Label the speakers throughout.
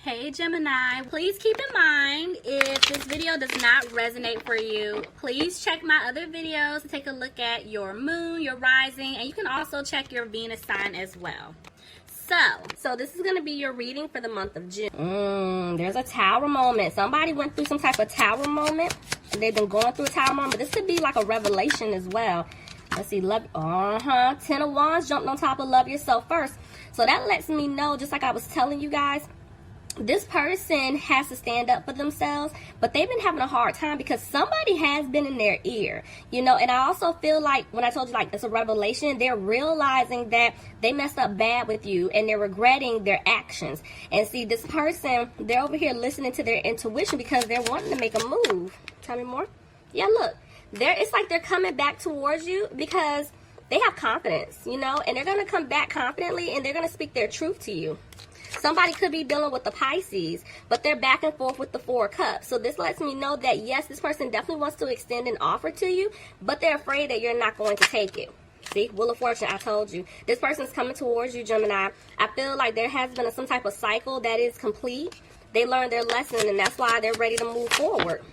Speaker 1: Hey Gemini, please keep in mind if this video does not resonate for you, please check my other videos to take a look at your moon, your rising, and you can also check your Venus sign as well. So this is going to be your reading for the month of June. There's a tower moment. Somebody went through some type of tower moment. They've been going through a tower moment. But this could be like a revelation as well. Let's see. Love. 10 of Wands jumped on top of love yourself first. So that lets me know, just like I was telling you guys, this person has to stand up for themselves, but they've been having a hard time because somebody has been in their ear, you know. And I also feel like when I told you like it's a revelation, they're realizing that they messed up bad with you and they're regretting their actions. And see, this person, they're over here listening to their intuition because they're wanting to make a move. Tell me more. Yeah, look, it's like they're coming back towards you because they have confidence, you know, and they're going to come back confidently and they're going to speak their truth to you. Somebody could be dealing with the Pisces, but they're back and forth with the 4 of Cups. So this lets me know that, yes, this person definitely wants to extend an offer to you, but they're afraid that you're not going to take it. See, Wheel of Fortune, I told you. This person's coming towards you, Gemini. I feel like there has been some type of cycle that is complete. They learned their lesson, and that's why they're ready to move forward.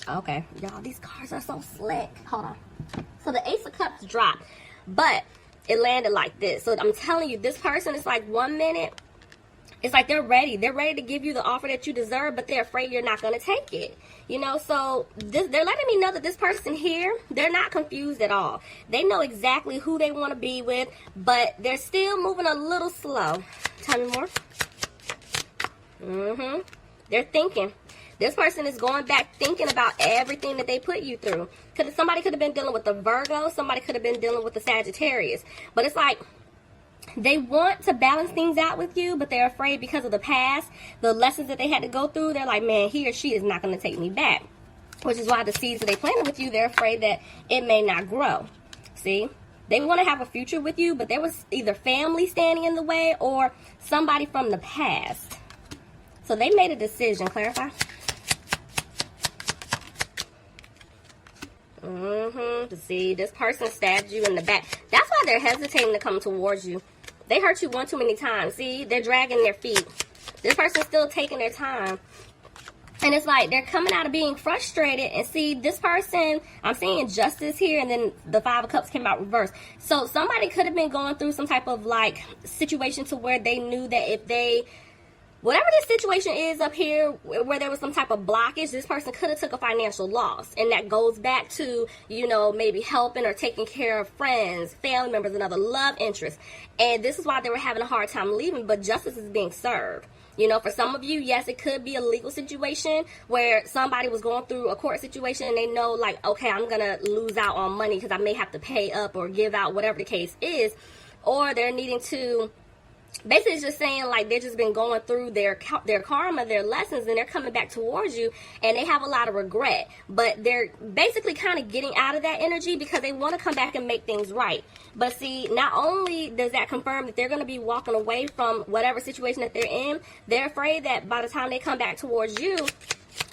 Speaker 1: Okay, y'all, these cards are so slick. Hold on. So the Ace of Cups dropped, but it landed like this. So I'm telling you, this person is like 1 minute. It's like they're ready. They're ready to give you the offer that you deserve, but they're afraid you're not going to take it. You know, so they're letting me know that this person here, they're not confused at all. They know exactly who they want to be with, but they're still moving a little slow. Tell me more. They're thinking. This person is going back thinking about everything that they put you through. Because somebody could have been dealing with the Virgo. Somebody could have been dealing with the Sagittarius. But it's like, they want to balance things out with you, but they're afraid because of the past, the lessons that they had to go through. They're like, man, he or she is not going to take me back. Which is why the seeds that they planted with you, they're afraid that it may not grow. See? They want to have a future with you, but there was either family standing in the way or somebody from the past. So they made a decision. Clarify? See, this person stabbed you in the back. That's why they're hesitating to come towards you. They hurt you one too many times. See, they're dragging their feet. This person's still taking their time. And it's like they're coming out of being frustrated. And see, this person, I'm seeing justice here, and then the 5 of Cups came out reversed. So somebody could have been going through some type of like situation to where they knew that if they, whatever this situation is up here where there was some type of blockage, this person could have took a financial loss. And that goes back to, you know, maybe helping or taking care of friends, family members, and other love interests. And this is why they were having a hard time leaving, but justice is being served. You know, for some of you, yes, it could be a legal situation where somebody was going through a court situation and they know, like, okay, I'm going to lose out on money because I may have to pay up or give out, whatever the case is. Or they're needing to, basically it's just saying like they've just been going through their karma, their lessons, and they're coming back towards you and they have a lot of regret. But they're basically kind of getting out of that energy because they want to come back and make things right. But see, not only does that confirm that they're going to be walking away from whatever situation that they're in, they're afraid that by the time they come back towards you,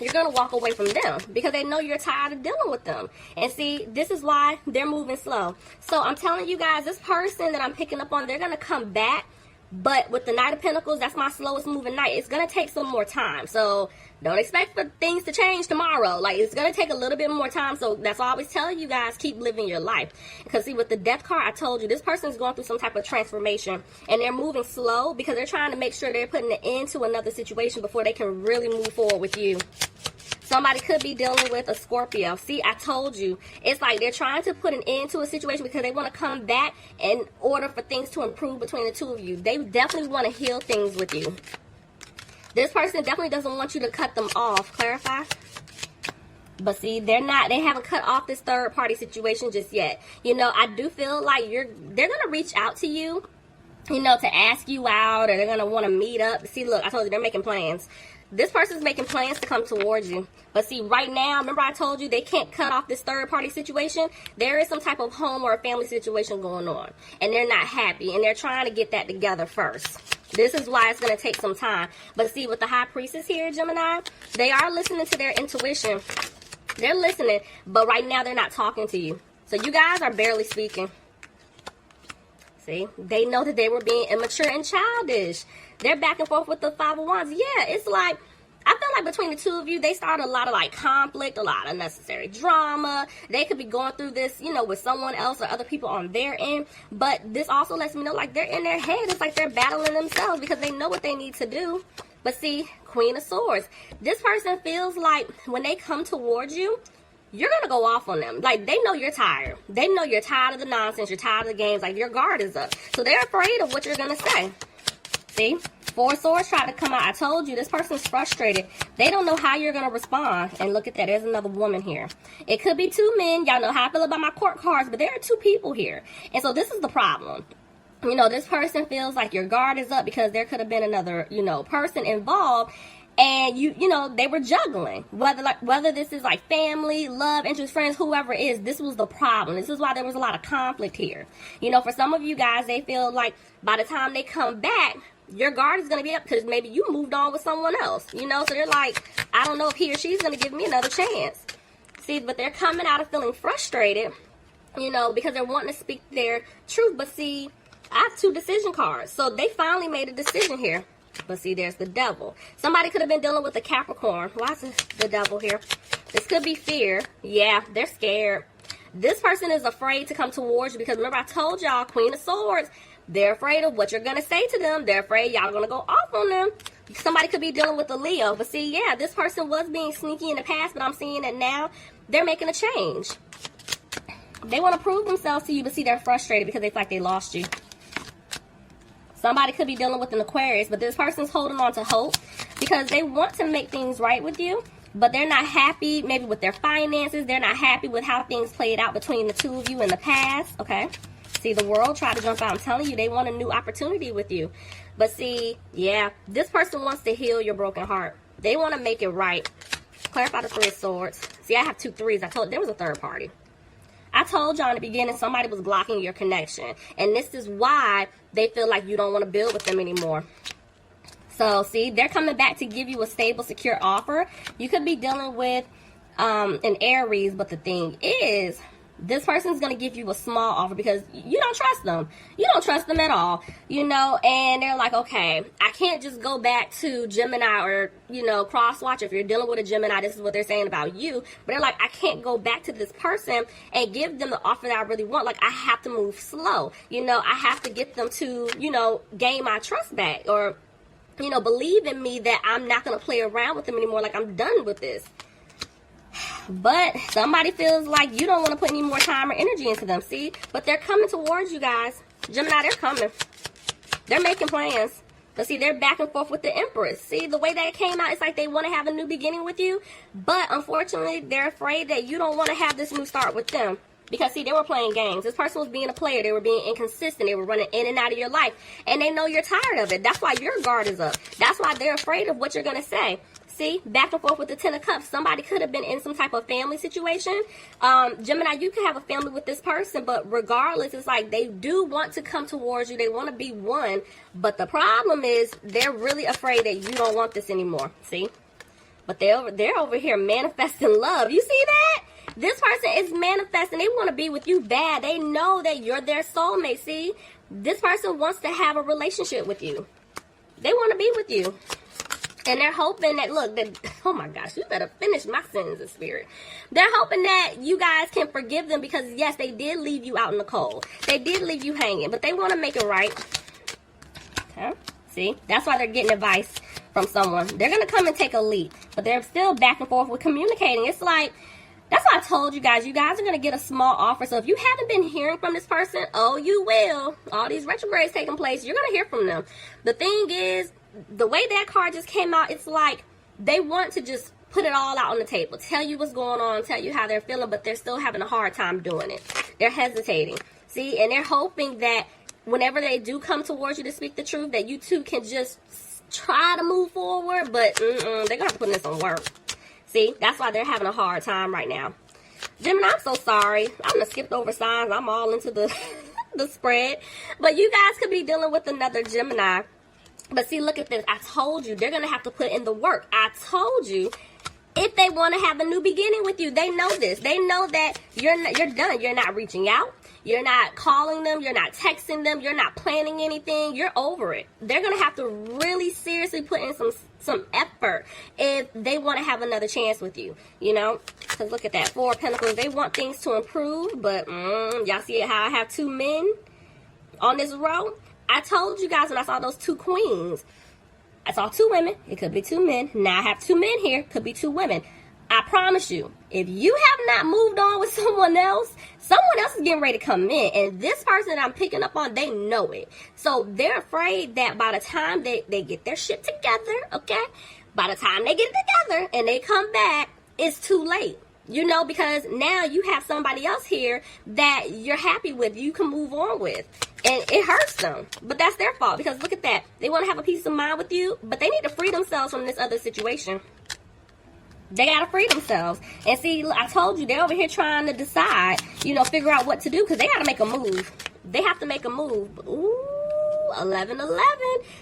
Speaker 1: you're going to walk away from them because they know you're tired of dealing with them. And see, this is why they're moving slow. So I'm telling you guys, this person that I'm picking up on, they're going to come back. But with the Knight of Pentacles, that's my slowest moving knight. It's going to take some more time. So don't expect for things to change tomorrow. Like, it's going to take a little bit more time. So that's why I always tell you guys, keep living your life. Because see, with the Death card, I told you, this person is going through some type of transformation. And they're moving slow because they're trying to make sure they're putting an end to another situation before they can really move forward with you. Somebody could be dealing with a Scorpio. See, I told you. It's like they're trying to put an end to a situation because they want to come back in order for things to improve between the two of you. They definitely want to heal things with you. This person definitely doesn't want you to cut them off. Clarify? But see, they haven't cut off this third party situation just yet. You know, I do feel like they're going to reach out to you, you know, to ask you out, or they're going to want to meet up. See, look, I told you they're making plans. This person's making plans to come towards you. But see, right now, remember I told you they can't cut off this third-party situation? There is some type of home or a family situation going on. And they're not happy. And they're trying to get that together first. This is why it's going to take some time. But see, with the High Priestess here, Gemini, they are listening to their intuition. They're listening. But right now, they're not talking to you. So you guys are barely speaking. See, they know that they were being immature and childish. They're back and forth with the Five of Wands. Yeah, it's like, I feel like between the two of you, they started a lot of like conflict, a lot of unnecessary drama. They could be going through this, you know, with someone else or other people on their end. But this also lets me know like they're in their head. It's like they're battling themselves because they know what they need to do. But see, Queen of Swords. This person feels like when they come towards you, you're going to go off on them. Like, they know you're tired. They know you're tired of the nonsense. You're tired of the games. Like, your guard is up. So they're afraid of what you're going to say. See? Four of Swords tried to come out. I told you, this person's frustrated. They don't know how you're going to respond. And look at that. There's another woman here. It could be two men. Y'all know how I feel about my court cards. But there are two people here. And so this is the problem. You know, this person feels like your guard is up because there could have been another, you know, person involved. And you know, they were juggling. Whether this is like family, love, interest, friends, whoever it is, this was the problem. This is why there was a lot of conflict here. You know, for some of you guys, they feel like by the time they come back, your guard is going to be up because maybe you moved on with someone else. You know, so they're like, I don't know if he or she's going to give me another chance. See, but they're coming out of feeling frustrated, you know, because they're wanting to speak their truth. But see, I have two decision cards. So they finally made a decision here. But see, there's the Devil. Somebody could have been dealing with a Capricorn. Why is the Devil here? This could be fear. Yeah, they're scared. This person is afraid to come towards you because remember I told y'all, Queen of Swords, they're afraid of what you're going to say to them. They're afraid y'all going to go off on them. Somebody could be dealing with a Leo. But see, yeah, this person was being sneaky in the past, but I'm seeing that now they're making a change. They want to prove themselves to you, but see, they're frustrated because they feel like they lost you. Somebody could be dealing with an Aquarius, but this person's holding on to hope because they want to make things right with you, but they're not happy maybe with their finances. They're not happy with how things played out between the two of you in the past, okay? See, the World tried to jump out. I'm telling you, they want a new opportunity with you. But see, yeah, this person wants to heal your broken heart. They want to make it right. Clarify the Three of Swords. See, I have two threes. I told there was a third party. I told y'all in the beginning somebody was blocking your connection. And this is why they feel like you don't want to build with them anymore. So, see, they're coming back to give you a stable, secure offer. You could be dealing with an Aries, but the thing is, this person's going to give you a small offer because you don't trust them. You don't trust them at all, you know, and they're like, okay, I can't just go back to Gemini or, you know, cross watch. If you're dealing with a Gemini, this is what they're saying about you. But they're like, I can't go back to this person and give them the offer that I really want. Like, I have to move slow. You know, I have to get them to, you know, gain my trust back or, you know, believe in me that I'm not going to play around with them anymore. Like, I'm done with this. But somebody feels like you don't want to put any more time or energy into them, see? But they're coming towards you guys. Gemini, they're coming. They're making plans. But see, they're back and forth with the Empress. See, the way that it came out, it's like they want to have a new beginning with you. But unfortunately, they're afraid that you don't want to have this new start with them. Because, see, they were playing games. This person was being a player. They were being inconsistent. They were running in and out of your life. And they know you're tired of it. That's why your guard is up. That's why they're afraid of what you're going to say. See, back and forth with the Ten of Cups. Somebody could have been in some type of family situation. Gemini, you could have a family with this person, but regardless, it's like they do want to come towards you. They want to be one, but the problem is they're really afraid that you don't want this anymore. See, but they're over here manifesting love. You see that? This person is manifesting. They want to be with you bad. They know that you're their soulmate. See, this person wants to have a relationship with you. They want to be with you. And they're hoping that, look, that, oh my gosh, you better finish my sentence of spirit. They're hoping that you guys can forgive them because, yes, they did leave you out in the cold. They did leave you hanging, but they want to make it right. Okay, see? That's why they're getting advice from someone. They're going to come and take a leap, but they're still back and forth with communicating. It's like, that's why I told you guys are going to get a small offer. So if you haven't been hearing from this person, oh, you will. All these retrogrades taking place, you're going to hear from them. The thing is, the way that card just came out, it's like they want to just put it all out on the table, tell you what's going on, tell you how they're feeling, but they're still having a hard time doing it. They're hesitating. See, and they're hoping that whenever they do come towards you to speak the truth, that you two can just try to move forward, but they're going to have to put in some work. See, that's why they're having a hard time right now. Gemini, I'm so sorry. I'm going to skip over signs. I'm all into the, the spread. But you guys could be dealing with another Gemini. But see, look at this. I told you, they're going to have to put in the work. I told you, if they want to have a new beginning with you, they know this. They know that you're done. You're not reaching out. You're not calling them. You're not texting them. You're not planning anything. You're over it. They're going to have to really seriously put in some effort if they want to have another chance with you, you know? Because look at that, 4 of Pentacles. They want things to improve, but y'all see how I have 2 men on this row? I told you guys when I saw those 2 queens, I saw 2 women. It could be 2 men. Now I have 2 men here. Could be 2 women. I promise you, if you have not moved on with someone else is getting ready to come in. And this person that I'm picking up on, they know it. So they're afraid that by the time they get their shit together, okay? By the time they get it together and they come back, it's too late. You know, because now you have somebody else here that you're happy with, you can move on with. And it hurts them. But that's their fault, because look at that. They want to have a peace of mind with you, but they need to free themselves from this other situation. They got to free themselves. And see, I told you, they're over here trying to decide, you know, figure out what to do, because they got to make a move. They have to make a move. Ooh, 11, 11.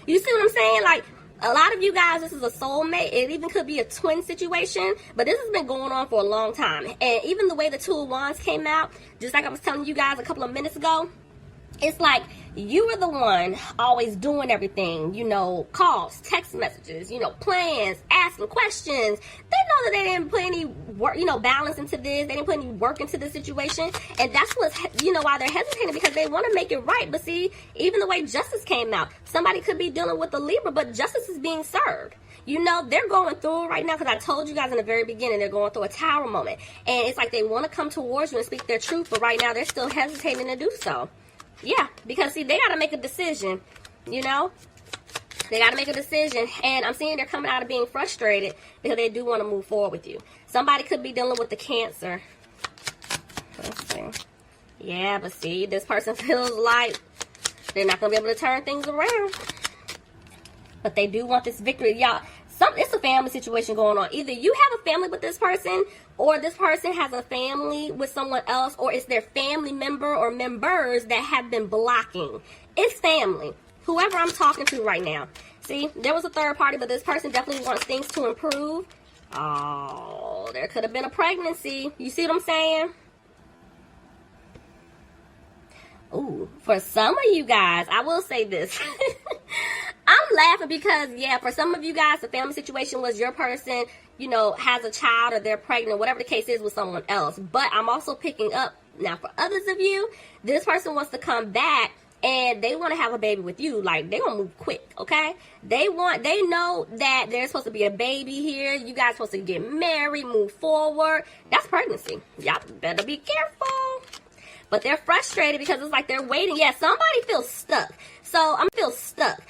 Speaker 1: You see what I'm saying? Like, a lot of you guys, this is a soulmate. It even could be a twin situation, but this has been going on for a long time. And even the way the 2 of Wands came out, just like I was telling you guys a couple of minutes ago, it's like you were the one always doing everything, you know, calls, text messages, you know, plans, asking questions. They know that they didn't put any work, you know, balance into this. They didn't put any work into the situation. And that's what's, you know, why they're hesitating, because they want to make it right. But see, even the way justice came out, somebody could be dealing with a Libra, but justice is being served. You know, they're going through it right now, because I told you guys in the very beginning, they're going through a tower moment. And it's like they want to come towards you and speak their truth, but right now they're still hesitating to do so. Yeah, because see, they got to make a decision, you know? They got to make a decision, and I'm seeing they're coming out of being frustrated because they do want to move forward with you. Somebody could be dealing with the Cancer. Let's see. Yeah, but see, this person feels like they're not going to be able to turn things around. But they do want this victory. Y'all, it's a family situation going on. Either you have a family with this person, or this person has a family with someone else, or it's their family member or members that have been blocking. It's family. Whoever I'm talking to right now. See, there was a third party, but this person definitely wants things to improve. Oh, there could have been a pregnancy. You see what I'm saying? Ooh, for some of you guys, I will say this. I'm laughing because, yeah, for some of you guys, the family situation was your person, you know, has a child or they're pregnant, whatever the case is, with someone else. But I'm also picking up, now for others of you, this person wants to come back and they want to have a baby with you. Like, they're going to move quick, okay? They know that there's supposed to be a baby here. You guys supposed to get married, move forward. That's pregnancy. Y'all better be careful. But they're frustrated because it's like they're waiting. Yeah, somebody feels stuck. So I'm feel stuck.